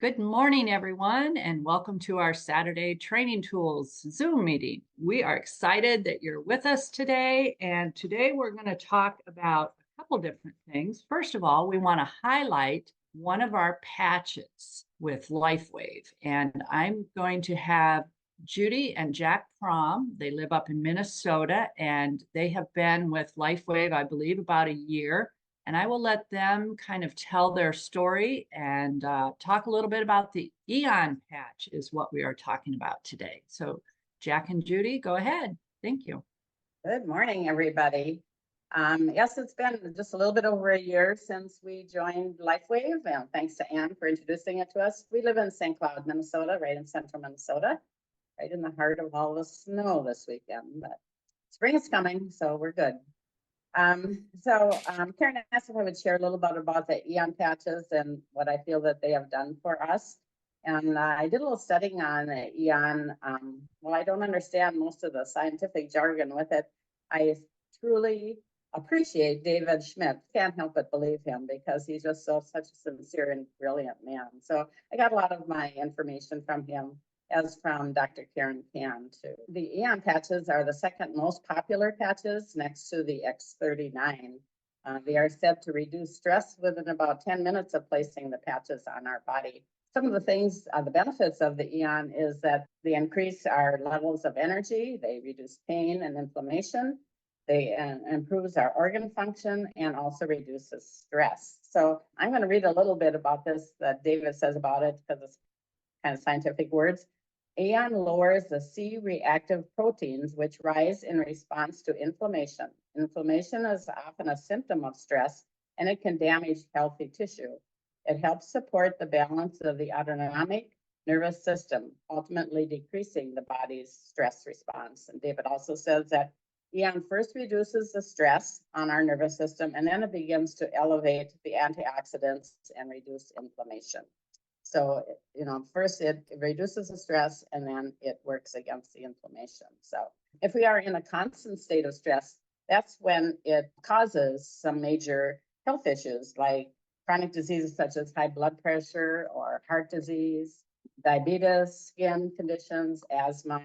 Good morning, everyone, and welcome to our Saturday Training Tools Zoom meeting. We are excited that you're with us today, and today we're going to talk about a couple different things. First of all, we want to highlight one of our patches with LifeWave, and I'm going to have Judy and Jack Prom. They live up in Minnesota, and they have been with LifeWave, I believe, about a year. And I will let them kind of tell their story and talk a little bit about the Aeon patch is what we are talking about today. So Jack and Judy, go ahead. Thank you. Good morning, everybody. Yes, it's been just a little bit over a year since we joined LifeWave, and thanks to Ann for introducing it to us. We live in St. Cloud, Minnesota, right in central Minnesota, right in the heart of all the snow this weekend, but spring is coming, so we're good. Karen asked if I would share a little bit about the Aeon patches and what I feel that they have done for us. And I did a little studying on Aeon. Well, I don't understand most of the scientific jargon with it. I truly appreciate David Schmidt. Can't help but believe him because he's just such a sincere and brilliant man. So I got a lot of my information from him, as from Dr. Karen Can too. The Aeon patches are the second most popular patches next to the X39. They are said to reduce stress within about 10 minutes of placing the patches on our body. Some of the things, the benefits of the Aeon is that they increase our levels of energy, they reduce pain and inflammation, they improves our organ function, and also reduces stress. So I'm going to read a little bit about this that David says about it because it's kind of scientific words. Aeon lowers the C-reactive proteins, which rise in response to inflammation. Inflammation is often a symptom of stress, and it can damage healthy tissue. It helps support the balance of the autonomic nervous system, ultimately decreasing the body's stress response. And David also says that Aeon first reduces the stress on our nervous system, and then it begins to elevate the antioxidants and reduce inflammation. So, first it reduces the stress and then it works against the inflammation. So if we are in a constant state of stress, that's when it causes some major health issues like chronic diseases such as high blood pressure or heart disease, diabetes, skin conditions, asthma,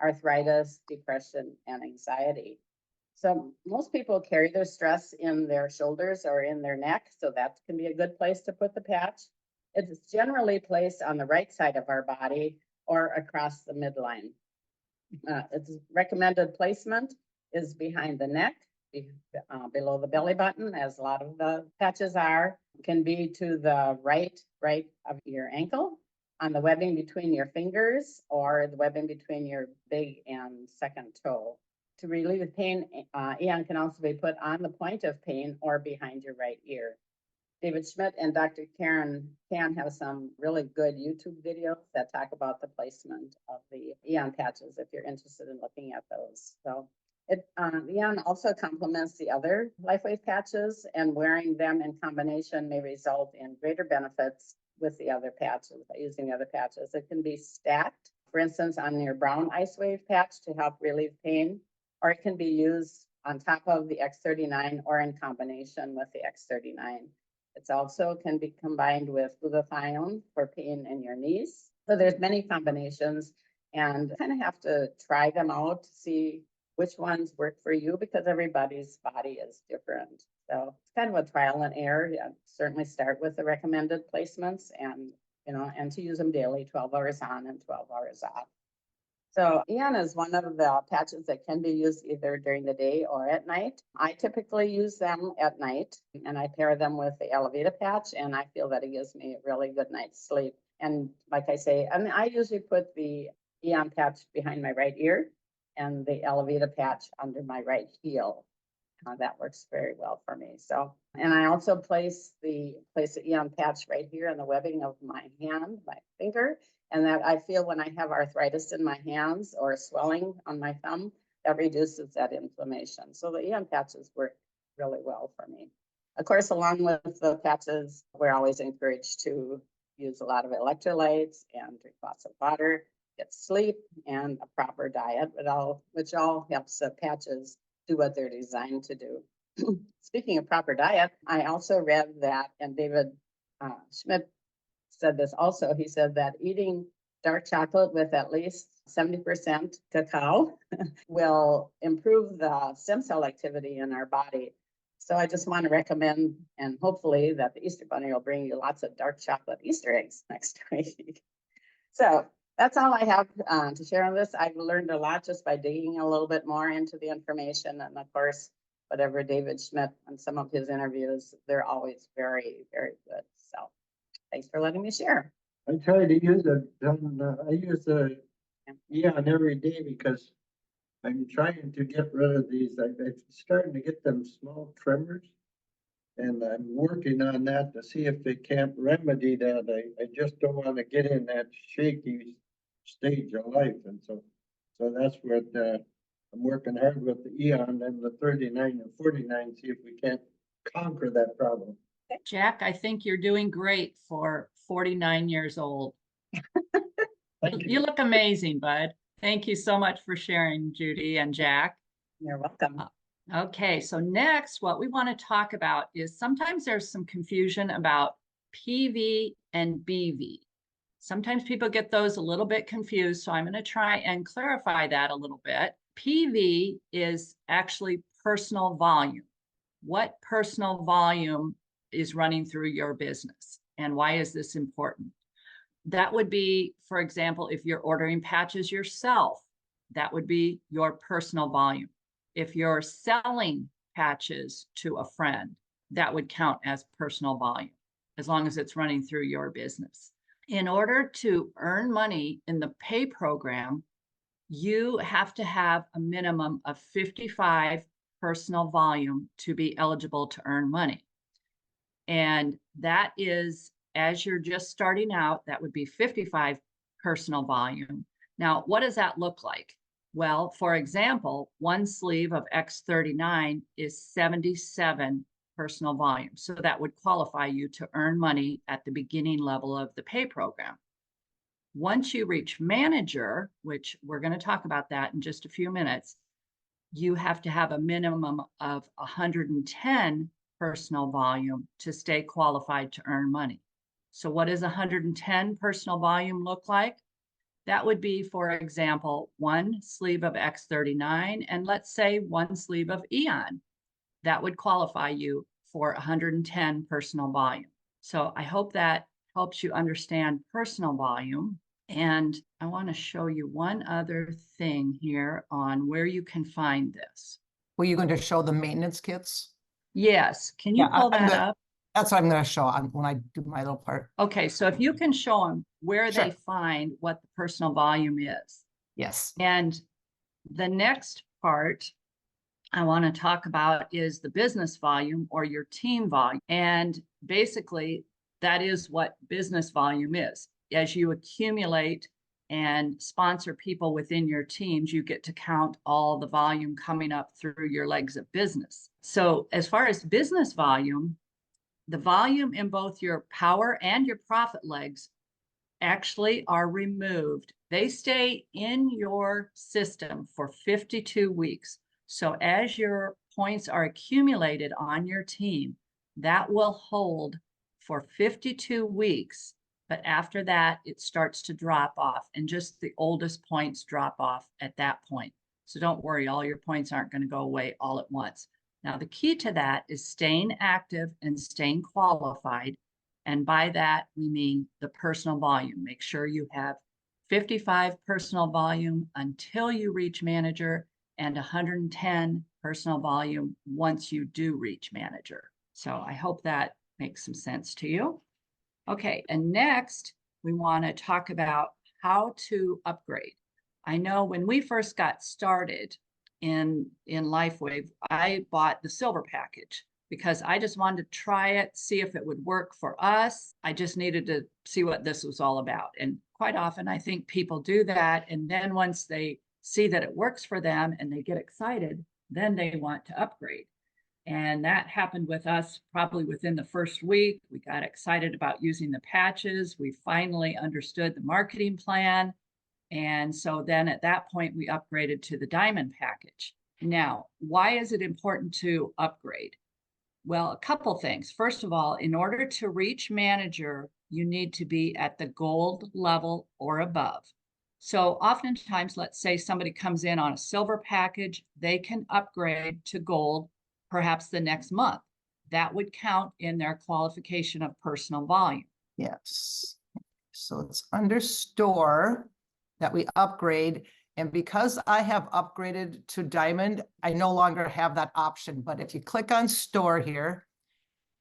arthritis, depression, and anxiety. So most people carry their stress in their shoulders or in their neck, so that can be a good place to put the patch. It's generally placed on the right side of our body or across the midline. Its recommended placement is behind the neck, below the belly button, as a lot of the patches are. It can be to the right of your ankle, on the webbing between your fingers, or the webbing between your big and second toe. To relieve pain, Aeon can also be put on the point of pain or behind your right ear. David Schmidt and Dr. Karen Can have some really good YouTube videos that talk about the placement of the Aeon patches if you're interested in looking at those. So Aeon also complements the other LifeWave patches, and wearing them in combination may result in greater benefits with the other patches, using the other patches. It can be stacked, for instance, on your brown IceWave patch to help relieve pain, or it can be used on top of the X39 or in combination with the X39. It also can be combined with glutathione for pain in your knees. So there's many combinations, and kind of have to try them out to see which ones work for you because everybody's body is different. So it's kind of a trial and error. Yeah, certainly start with the recommended placements and to use them daily, 12 hours on and 12 hours off. So Aeon is one of the patches that can be used either during the day or at night. I typically use them at night, and I pair them with the Elevita patch, and I feel that it gives me a really good night's sleep. And like I say, I usually put the Aeon patch behind my right ear and the Elevita patch under my right heel. That works very well for me. So, and I also place the Aeon patch right here in the webbing of my hand, my finger, and that I feel when I have arthritis in my hands or swelling on my thumb, that reduces that inflammation. So the Aeon patches work really well for me. Of course, along with the patches, we're always encouraged to use a lot of electrolytes and drink lots of water, get sleep, and a proper diet, which all helps the patches do what they're designed to do. Speaking of proper diet, I also read that, and David Schmidt said this also. He said that eating dark chocolate with at least 70% cacao will improve the stem cell activity in our body. So I just want to recommend, and hopefully that the Easter Bunny will bring you lots of dark chocolate Easter eggs next week. So that's all I have to share on this. I've learned a lot just by digging a little bit more into the information. And of course, whatever David Schmidt and some of his interviews, they're always very, very good. So thanks for letting me share. I try to use it. I use the Aeon every day because I'm trying to get rid of these. I'm starting to get them small tremors. And I'm working on that to see if they can't remedy that. I just don't want to get in that shaky stage of life. And so that's what I'm working hard with the Aeon and the 39 and 49, see if we can't conquer that problem. Jack, I think you're doing great for 49 years old. Thank You look amazing, bud. Thank you so much for sharing, Judy and Jack. You're welcome. Okay, so next, what we want to talk about is sometimes there's some confusion about PV and BV. Sometimes people get those a little bit confused, so I'm going to try and clarify that a little bit. PV is actually personal volume. What personal volume is running through your business, and why is this important? That would be, for example, if you're ordering patches yourself, that would be your personal volume. If you're selling patches to a friend, that would count as personal volume, as long as it's running through your business. In order to earn money in the pay program, you have to have a minimum of 55 personal volume to be eligible to earn money. And that is, as you're just starting out, that would be 55 personal volume. Now, what does that look like? Well, for example, one sleeve of X39 is 77 personal volume. So that would qualify you to earn money at the beginning level of the pay program. Once you reach manager, which we're going to talk about that in just a few minutes, you have to have a minimum of 110 personal volume to stay qualified to earn money. So what does 110 personal volume look like? That would be, for example, one sleeve of X39 and let's say one sleeve of Aeon. That would qualify you for 110 personal volume. So I hope that helps you understand personal volume. And I want to show you one other thing here on where you can find this. Were you going to show the maintenance kits? Yes. Can you pull that up? That's what I'm going to show when I do my little part. Okay, so if you can show them where Sure. they find what the personal volume is. Yes. And the next part I want to talk about is the business volume or your team volume. And basically, that is what business volume is. As you accumulate and sponsor people within your teams, you get to count all the volume coming up through your legs of business. So as far as business volume, the volume in both your power and your profit legs actually are removed. They stay in your system for 52 weeks. So as your points are accumulated on your team, that will hold for 52 weeks. But after that, it starts to drop off, and just the oldest points drop off at that point. So don't worry, all your points aren't going to go away all at once. Now, the key to that is staying active and staying qualified. And by that, we mean the personal volume. Make sure you have 55 personal volume until you reach manager and 110 personal volume once you do reach manager. So I hope that makes some sense to you. Okay, and next, we want to talk about how to upgrade. I know when we first got started in LifeWave, I bought the silver package because I just wanted to try it, see if it would work for us. I just needed to see what this was all about. And quite often, I think people do that. And then once they see that it works for them and they get excited, then they want to upgrade. And that happened with us probably within the first week. We got excited about using the patches. We finally understood the marketing plan. And so then at that point, we upgraded to the diamond package. Now, why is it important to upgrade? Well, a couple things. First of all, in order to reach manager, you need to be at the gold level or above. So oftentimes, let's say somebody comes in on a silver package, they can upgrade to gold perhaps the next month. That would count in their qualification of personal volume. Yes. So it's under store that we upgrade. And because I have upgraded to diamond, I no longer have that option. But if you click on store here,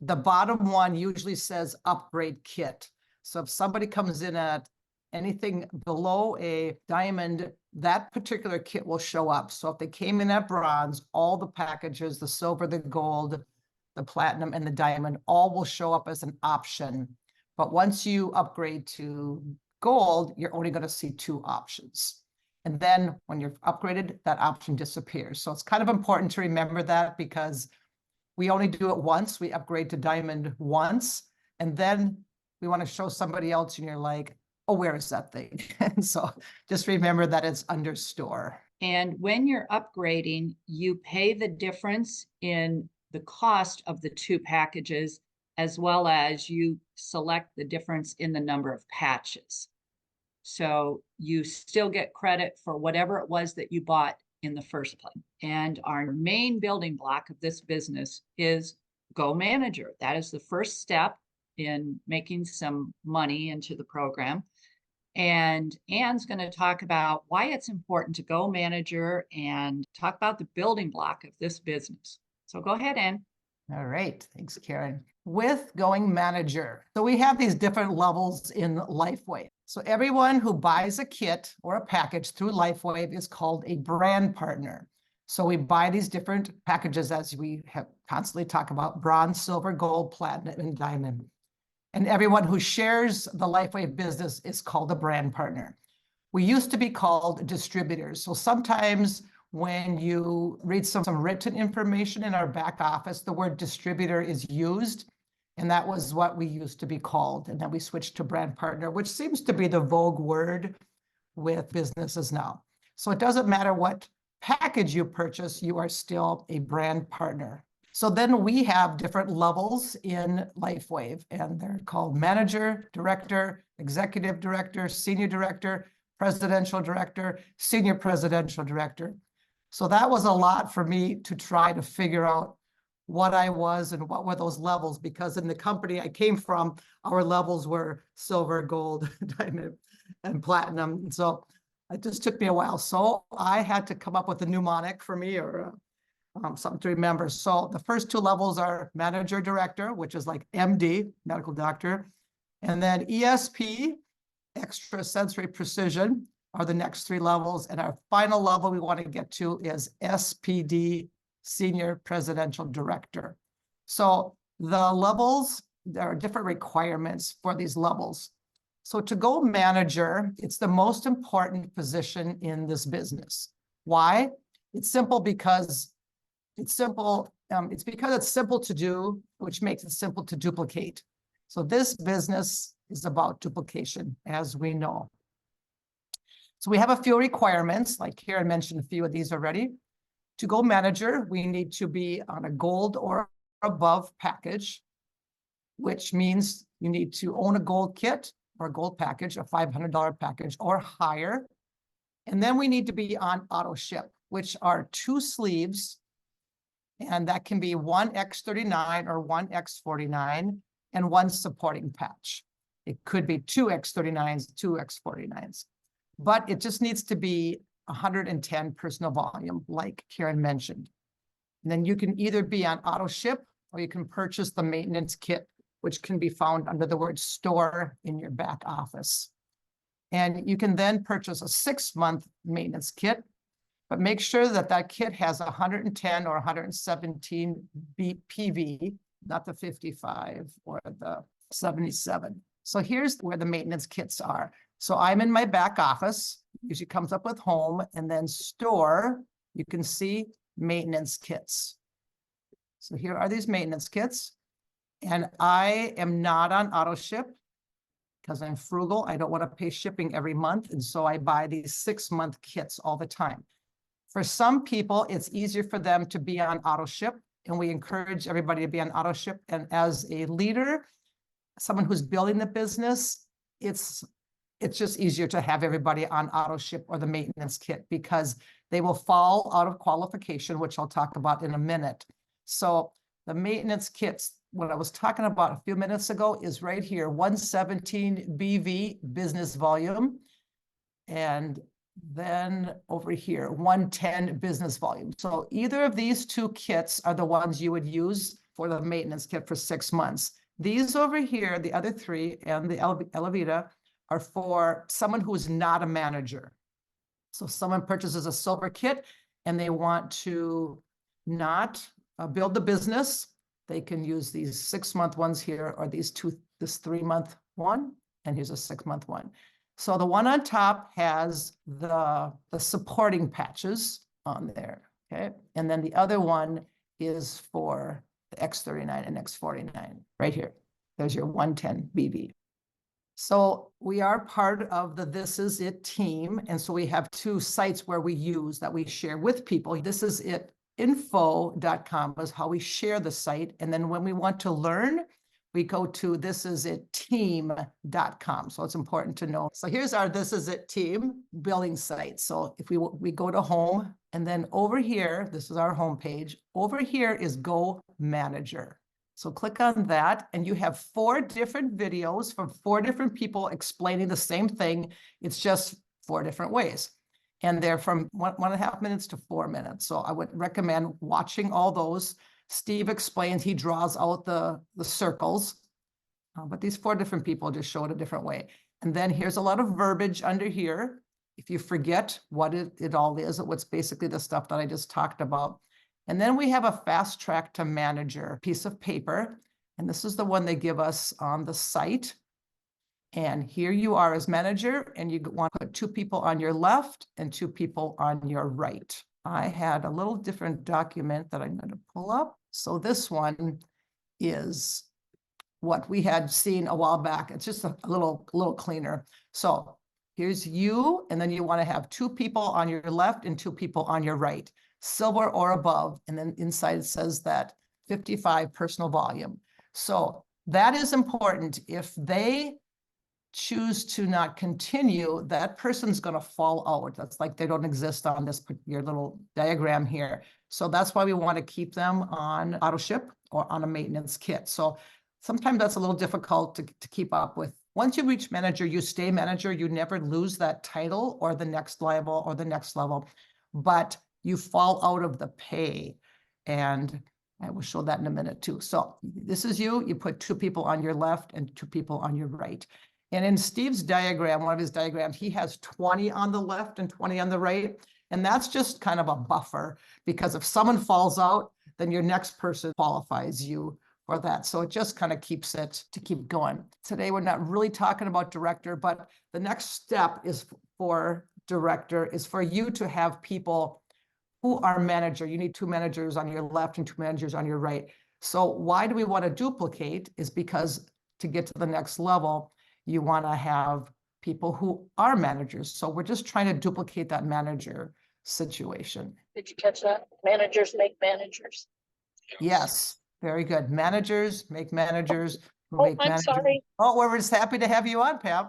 the bottom one usually says upgrade kit. So if somebody comes in at anything below a diamond, that particular kit will show up. So if they came in at bronze, all the packages, the silver, the gold, the platinum, and the diamond, all will show up as an option. But once you upgrade to gold, you're only going to see 2 options. And then when you're upgraded, that option disappears. So it's kind of important to remember that, because we only do it once. We upgrade to diamond once, and then we want to show somebody else and you're like, oh, where is that thing? And so just remember that it's under store. And when you're upgrading, you pay the difference in the cost of the 2 packages, as well as you select the difference in the number of patches. So you still get credit for whatever it was that you bought in the first place. And our main building block of this business is Go Manager. That is the first step in making some money into the program. And Ann's going to talk about why it's important to Go Manager and talk about the building block of this business. So go ahead, Ann. All right, thanks, Karen. With Going Manager, so we have these different levels in LifeWave. So everyone who buys a kit or a package through LifeWave is called a brand partner. So we buy these different packages, as we have constantly talk about: bronze, silver, gold, platinum, and diamond. And everyone who shares the LifeWave business is called a brand partner. We used to be called distributors. So sometimes when you read some written information in our back office, the word distributor is used. And that was what we used to be called. And then we switched to brand partner, which seems to be the vogue word with businesses now. So it doesn't matter what package you purchase, you are still a brand partner. So then we have different levels in LifeWave, and they're called manager, director, executive director, senior director, presidential director, senior presidential director. So that was a lot for me to try to figure out what I was and what were those levels, because in the company I came from, our levels were silver, gold, diamond, and platinum. So it just took me a while. So I had to come up with a mnemonic for me, or something to remember. So the first 2 levels are manager, director, which is like MD, medical doctor. And then ESP, extrasensory precision, are the next 3 levels. And our final level we want to get to is SPD, senior presidential director. So the levels, there are different requirements for these levels. So to go manager, it's the most important position in this business. Why? It's simple because it's simple. It's because it's simple to do, which makes it simple to duplicate. So this business is about duplication, as we know. So we have a few requirements, like Karen mentioned a few of these already. To go manager, we need to be on a gold or above package, which means you need to own a gold kit or a gold package, a $500 package or higher. And then we need to be on auto ship, which are 2 sleeves. And that can be 1 X39 or 1 X49 and 1 supporting patch. It could be 2 X39s, 2 X49s. But it just needs to be 110 personal volume, like Karen mentioned. And then you can either be on auto ship or you can purchase the maintenance kit, which can be found under the word store in your back office. And you can then purchase a 6-month maintenance kit, but make sure that that kit has 110 or 117 PV, not the 55 or the 77. So here's where the maintenance kits are. So I'm in my back office, usually comes up with home, and then store, you can see maintenance kits. So here are these maintenance kits. And I am not on auto ship because I'm frugal. I don't want to pay shipping every month. And so I buy these 6-month kits all the time. For some people, it's easier for them to be on auto ship and we encourage everybody to be on auto ship. And as a leader, someone who's building the business, it's just easier to have everybody on auto ship or the maintenance kit because they will fall out of qualification, which I'll talk about in a minute. So the maintenance kits, what I was talking about a few minutes ago is right here, 117 BV business volume. And then over here, 110 business volume. So either of these two kits are the ones you would use for the maintenance kit for 6 months. These over here, the other three and the Elevita are for someone who's not a manager. So someone purchases a silver kit and they want to not build the business. They can use these 6-month ones here or this 3-month one, and here's a 6-month one. So the one on top has the supporting patches on there, okay? And then the other one is for the X39 and X49 right here. There's your 110 BV. So we are part of the This Is It team. And so we have 2 sites where we use that we share with people. This is it info.com is how we share the site. And then when we want to learn, we go to thisisitteam.com. So it's important to know. So here's our This Is It team building site. So if we go to home, and then over here, this is our home page. Over here is Go Manager. So click on that, and you have 4 different videos from 4 different people explaining the same thing. It's just 4 different ways. And they're from 1.5 minutes to 4 minutes. So I would recommend watching all those. Steve explains, he draws out the circles, but these 4 different people just show it a different way. And then here's a lot of verbiage under here. If you forget what it all is, what's basically the stuff that I just talked about. And then we have a fast track to manager piece of paper. And this is the one they give us on the site. And here you are as manager, and you want to put 2 people on your left and 2 people on your right. I had a little different document that I'm going to pull up. So this one is what we had seen a while back. It's just a little cleaner. So here's you, and then you want to have 2 people on your left and 2 people on your right, silver or above. And then inside it says that 55 personal volume. So that is important. If they choose to not continue, that person's going to fall out. That's like they don't exist on this your little diagram here. So that's why we want to keep them on auto ship or on a maintenance kit. So sometimes that's a little difficult to keep up with. Once you reach manager, you stay manager. You never lose that title or the next level or the next level, but you fall out of the pay. And I will show that in a minute too. So this is you put 2 people on your left and 2 people on your right. And in Steve's diagram, one of his diagrams, he has 20 on the left and 20 on the right. And that's just kind of a buffer, because if someone falls out, then your next person qualifies you for that. So it just kind of keeps it to keep going. Today, we're not really talking about director, but the next step is for director is for you to have people who are manager. You need 2 managers on your left and 2 managers on your right. So why do we want to duplicate is because to get to the next level, you want to have people who are managers. So we're just trying to duplicate that manager situation. Did you catch that? Managers make managers. Yes, very good. Managers make managers. Oh, I'm sorry. Oh, we're just happy to have you on, Pam.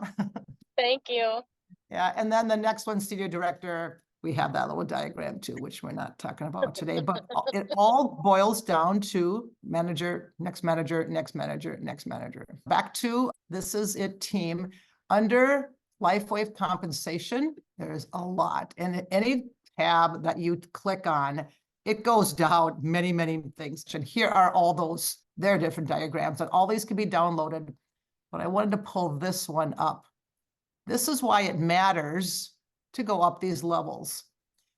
Thank you. Yeah, and then the next one, senior director, we have that little diagram too, which we're not talking about today, but it all boils down to manager, next manager, next manager, next manager. Back to This Is It team. Under LifeWave compensation, there's a lot. And any tab that you click on, it goes down many, many things. And here are all those, there are different diagrams, and all these can be downloaded. But I wanted to pull this one up. This is why it matters to go up these levels,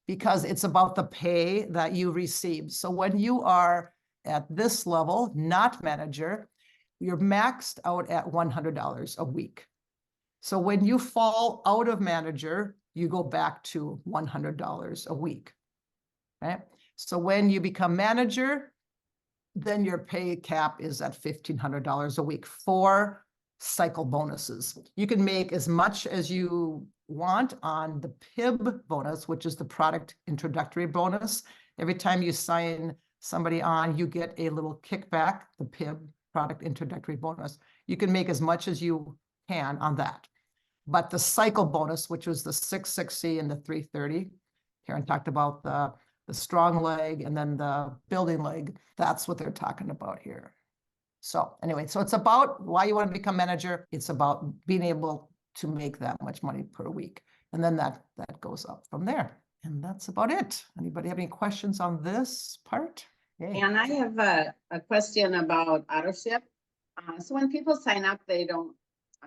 because it's about the pay that you receive. So when you are at this level, not manager, you're maxed out at $100 a week. So when you fall out of manager, you go back to $100 a week, right? So when you become manager, then your pay cap is at $1,500 a week for cycle bonuses. You can make as much as you want on the PIB bonus, which is the product introductory bonus. Every time you sign somebody on, you get a little kickback, the PIB, product introductory bonus. You can make as much as you can on that. But the cycle bonus, which was the 660 and the 330, Karen talked about the strong leg and then the building leg. That's what they're talking about here. So anyway, so it's about why you want to become manager. It's about being able to make that much money per week. And then that goes up from there. And that's about it. Anybody have any questions on this part? Okay. And I have a question about auto ship. So when people sign up, they don't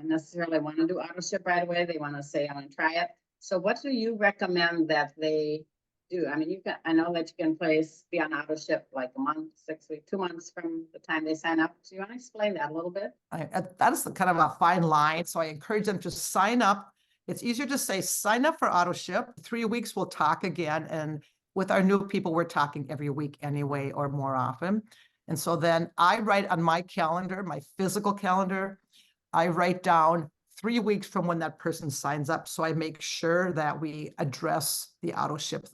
necessarily want to do auto ship right away. They want to say, I want to try it. So what do you recommend that they do? I mean, I know that you can be on auto ship like a month, 6 weeks, 2 months from the time they sign up. Do you want to explain that a little bit? That is kind of a fine line. So I encourage them to sign up. It's easier to say, sign up for auto ship. 3 weeks, we'll talk again. And with our new people, we're talking every week anyway, or more often. And so then I write on my calendar, my physical calendar, I write down 3 weeks from when that person signs up. So I make sure that we address the auto ship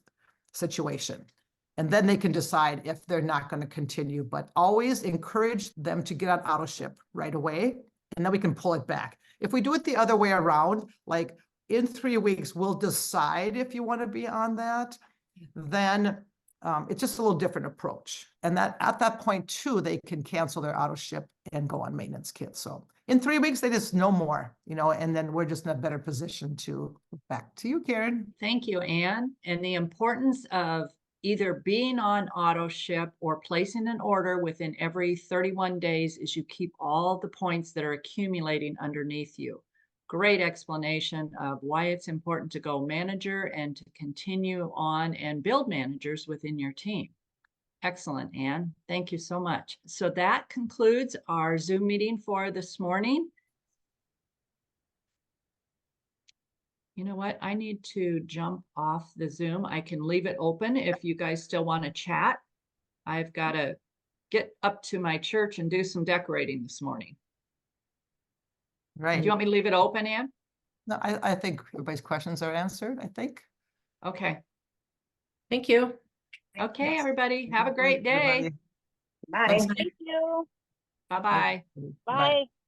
situation. And then they can decide if they're not going to continue, but always encourage them to get on auto ship right away. And then we can pull it back. If we do it the other way around, like in 3 weeks, we'll decide if you want to be on that, then it's just a little different approach. And that at that point too, they can cancel their auto ship and go on maintenance kit. So in 3 weeks, they just know more, and then we're just in a better position to back to you, Karen. Thank you, Anne. And the importance of either being on auto ship or placing an order within every 31 days is you keep all the points that are accumulating underneath you. Great explanation of why it's important to go manager and to continue on and build managers within your team. Excellent, Anne. Thank you so much. So that concludes our Zoom meeting for this morning. You know what? I need to jump off the Zoom. I can leave it open if you guys still want to chat. I've got to get up to my church and do some decorating this morning. Right. Do you want me to leave it open, Anne? No, I think everybody's questions are answered, I think. Okay. Thank you. Okay, Yes. everybody. Have a great day. Everybody. Bye. Thanks. Thank you. Bye-bye. Bye.